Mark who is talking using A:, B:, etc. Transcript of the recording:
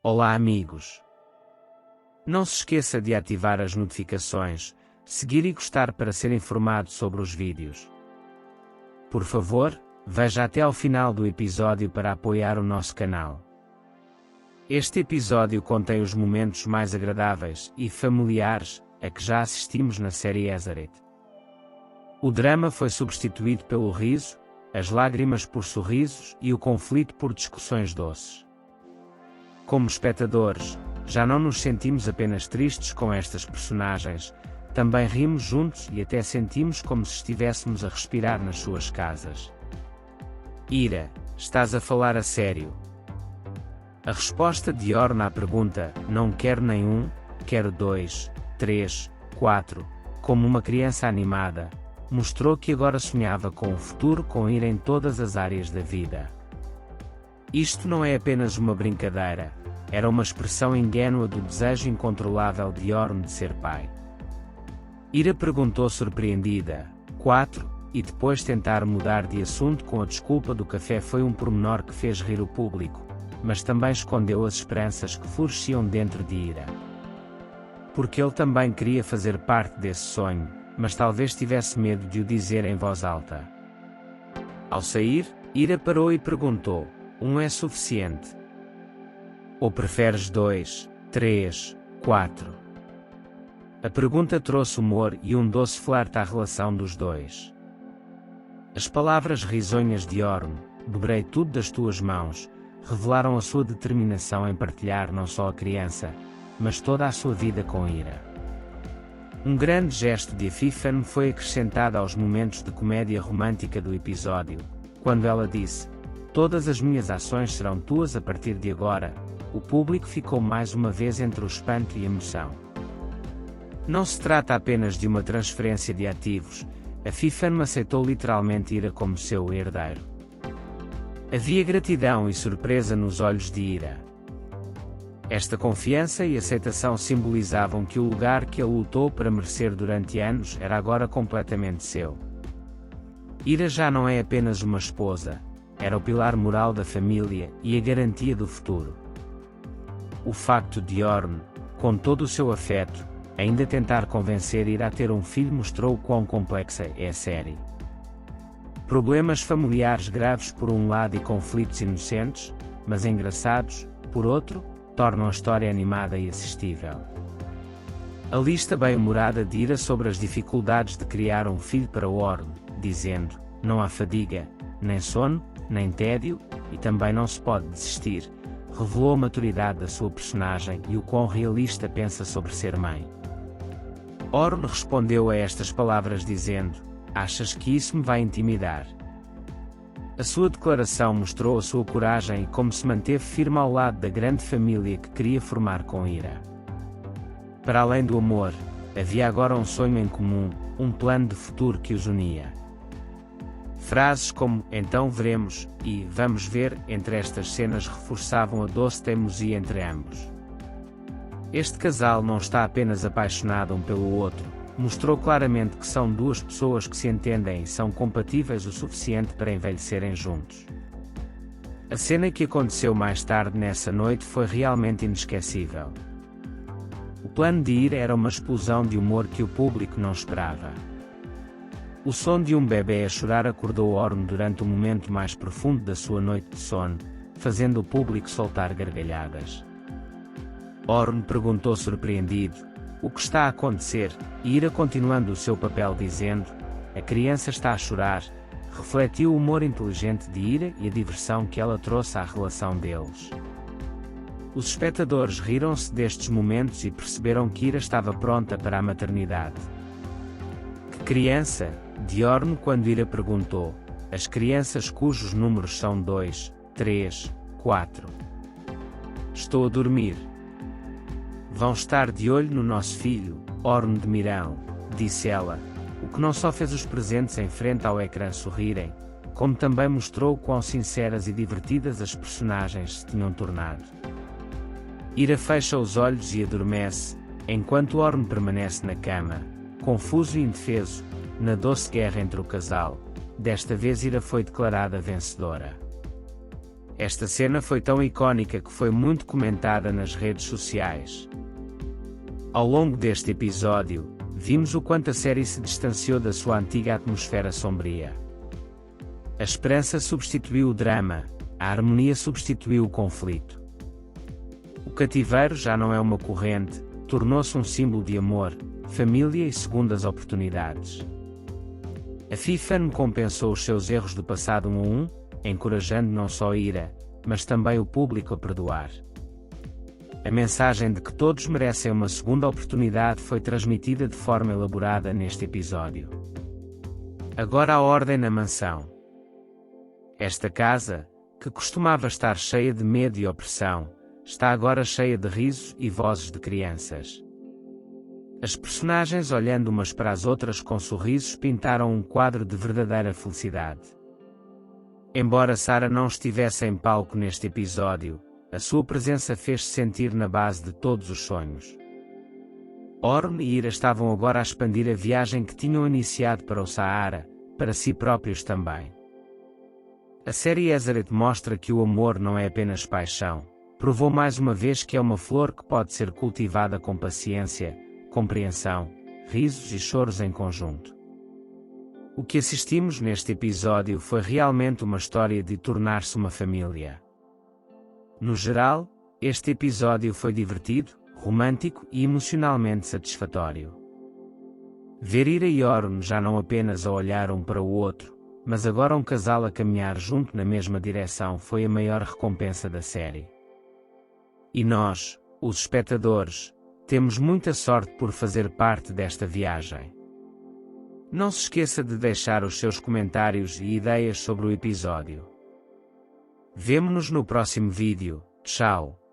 A: Olá amigos! Não se esqueça de ativar as notificações, seguir e gostar para ser informado sobre os vídeos. Por favor, veja até ao final do episódio para apoiar o nosso canal. Este episódio contém os momentos mais agradáveis e familiares a que já assistimos na série Ezaret. O drama foi substituído pelo riso, as lágrimas por sorrisos e o conflito por discussões doces. Como espectadores, já não nos sentimos apenas tristes com estas personagens, também rimos juntos e até sentimos como se estivéssemos a respirar nas suas casas. Ira, estás a falar a sério? A resposta de Orn à pergunta, não quero nem um, quero 2, 3, 4, como uma criança animada, mostrou que agora sonhava com o futuro com Ira em todas as áreas da vida. Isto não é apenas uma brincadeira, era uma expressão ingênua do desejo incontrolável de Orn de ser pai. Ira perguntou surpreendida, 4, e depois tentar mudar de assunto com a desculpa do café foi um pormenor que fez rir o público, mas também escondeu as esperanças que floresciam dentro de Ira. Porque ele também queria fazer parte desse sonho, mas talvez tivesse medo de o dizer em voz alta. Ao sair, Ira parou e perguntou, 1 é suficiente? Ou preferes 2, 3, 4? A pergunta trouxe humor e um doce flerte à relação dos dois. As palavras risonhas de Orn, beberei tudo das tuas mãos, revelaram a sua determinação em partilhar não só a criança, mas toda a sua vida com Ira. Um grande gesto de Afifan foi acrescentado aos momentos de comédia romântica do episódio, quando ela disse, todas as minhas ações serão tuas a partir de agora. O público ficou mais uma vez entre o espanto e a emoção. Não se trata apenas de uma transferência de ativos, Afifan aceitou literalmente Ira como seu herdeiro. Havia gratidão e surpresa nos olhos de Ira. Esta confiança e aceitação simbolizavam que o lugar que ele lutou para merecer durante anos era agora completamente seu. Ira já não é apenas uma esposa, era o pilar moral da família e a garantia do futuro. O facto de Orn, com todo o seu afeto, ainda tentar convencer Ira a ter um filho mostrou quão complexa é a série. Problemas familiares graves por um lado e conflitos inocentes, mas engraçados, por outro, tornam a história animada e assistível. A lista bem-humorada de Ira sobre as dificuldades de criar um filho para Orn, dizendo, não há fadiga, nem sono, nem tédio, e também não se pode desistir, revelou a maturidade da sua personagem e o quão realista pensa sobre ser mãe. Orn respondeu a estas palavras dizendo, achas que isso me vai intimidar? A sua declaração mostrou a sua coragem e como se manteve firme ao lado da grande família que queria formar com Ira. Para além do amor, havia agora um sonho em comum, um plano de futuro que os unia. Frases como, então veremos, e vamos ver, entre estas cenas reforçavam a doce teimosia entre ambos. Este casal não está apenas apaixonado um pelo outro, mostrou claramente que são duas pessoas que se entendem e são compatíveis o suficiente para envelhecerem juntos. A cena que aconteceu mais tarde nessa noite foi realmente inesquecível. O plano de Ira era uma explosão de humor que o público não esperava. O som de um bebê a chorar acordou Orn durante o momento mais profundo da sua noite de sono, fazendo o público soltar gargalhadas. Orn perguntou surpreendido, o que está a acontecer, e Ira continuando o seu papel dizendo, a criança está a chorar, refletiu o humor inteligente de Ira e a diversão que ela trouxe à relação deles. Os espectadores riram-se destes momentos e perceberam que Ira estava pronta para a maternidade. Que criança? De Orn quando Ira perguntou, as crianças cujos números são 2, 3, 4. Estou a dormir. Vão estar de olho no nosso filho, Orn de Mirão, disse ela, o que não só fez os presentes em frente ao ecrã sorrirem, como também mostrou quão sinceras e divertidas as personagens se tinham tornado. Ira fecha os olhos e adormece, enquanto Orn permanece na cama, confuso e indefeso, na doce guerra entre o casal. Desta vez Ira foi declarada vencedora. Esta cena foi tão icônica que foi muito comentada nas redes sociais. Ao longo deste episódio, vimos o quanto a série se distanciou da sua antiga atmosfera sombria. A esperança substituiu o drama, a harmonia substituiu o conflito. O cativeiro já não é uma corrente, tornou-se um símbolo de amor, família e segundas oportunidades. A FIFA compensou os seus erros do passado 1 a 1, encorajando não só a ira, mas também o público a perdoar. A mensagem de que todos merecem uma segunda oportunidade foi transmitida de forma elaborada neste episódio. Agora a ordem na mansão. Esta casa, que costumava estar cheia de medo e opressão, está agora cheia de risos e vozes de crianças. As personagens olhando umas para as outras com sorrisos pintaram um quadro de verdadeira felicidade. Embora Sarah não estivesse em palco neste episódio, a sua presença fez-se sentir na base de todos os sonhos. Orm e Ira estavam agora a expandir a viagem que tinham iniciado para o Saara, para si próprios também. A série Azeroth mostra que o amor não é apenas paixão, provou mais uma vez que é uma flor que pode ser cultivada com paciência, compreensão, risos e choros em conjunto. O que assistimos neste episódio foi realmente uma história de tornar-se uma família. No geral, este episódio foi divertido, romântico e emocionalmente satisfatório. Ver Ira e Orm já não apenas a olhar um para o outro, mas agora um casal a caminhar junto na mesma direção foi a maior recompensa da série. E nós, os espectadores, temos muita sorte por fazer parte desta viagem. Não se esqueça de deixar os seus comentários e ideias sobre o episódio. Vemo-nos no próximo vídeo. Tchau!